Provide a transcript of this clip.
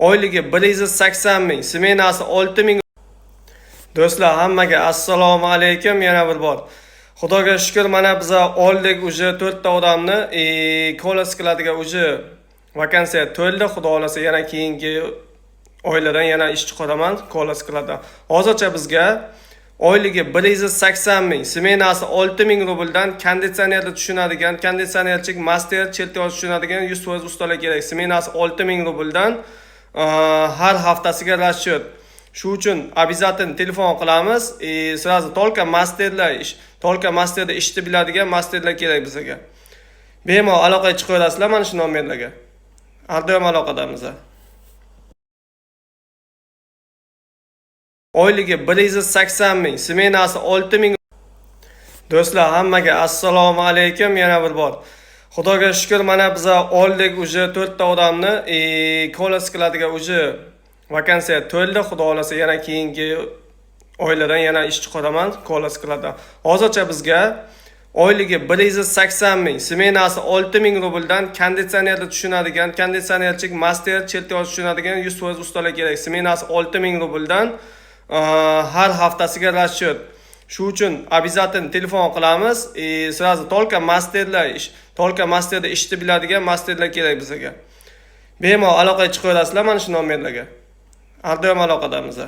Oyligi 180 ming, smenasi 6 ming. Do'stlar, hammaga assalomu alaykum yana bir bor. Xudoga shukr, mana biz oldik uje 4 ta odamni, kolas qiladigan uje vakansiya to'ldi. Xudo xolasa yana keyingi oylardan yana ish chiqaraman, kolas qiladi. Hozircha bizga oyligi 180 ming, smenasi 6 ming rubldan konditsionerni tushunadigan, konditsionerchilik master cheltoz tushunadigan 100% ustalar kerak. Smenasi 6 ming rubldan har haftasiga расчет. Shu uchun обязательно telefon qilamiz. Sразу только masterda ishni biladigan masterlar kerak bizga. Bemalol aloqaga chiqaverasizlar mana shu nomerlarga. Har doim aloqadamiz. Oyligi 180 ming, smenasi 6 ming. Do'stlar, hammaga assalomu alaykum yana bir bor. Xudoga shukr, mana biz oldik uje 4 ta odamni, kolas qiladigan uje vakansiya to'ldi. Xudo xolasa yana keyingi oylardan yana ish chiqaraman, kolas qiladi. Hozircha bizga oyligi 180 ming, smenasi 6 ming rubldan konditsionerni tushunadigan, konditsionerchilik master cheltoz tushunadigan 100% ustalar kerak. Smenasi 6 ming rubldan har haftasiga расчет. Shu uchun обязательно telefon qilamiz. Sразу только masterda ishni biladigan masterlar kerak bizga. Bemalol aloqaga chiqaverasizlar mana shu nomerlarga. Har doim aloqadamiz.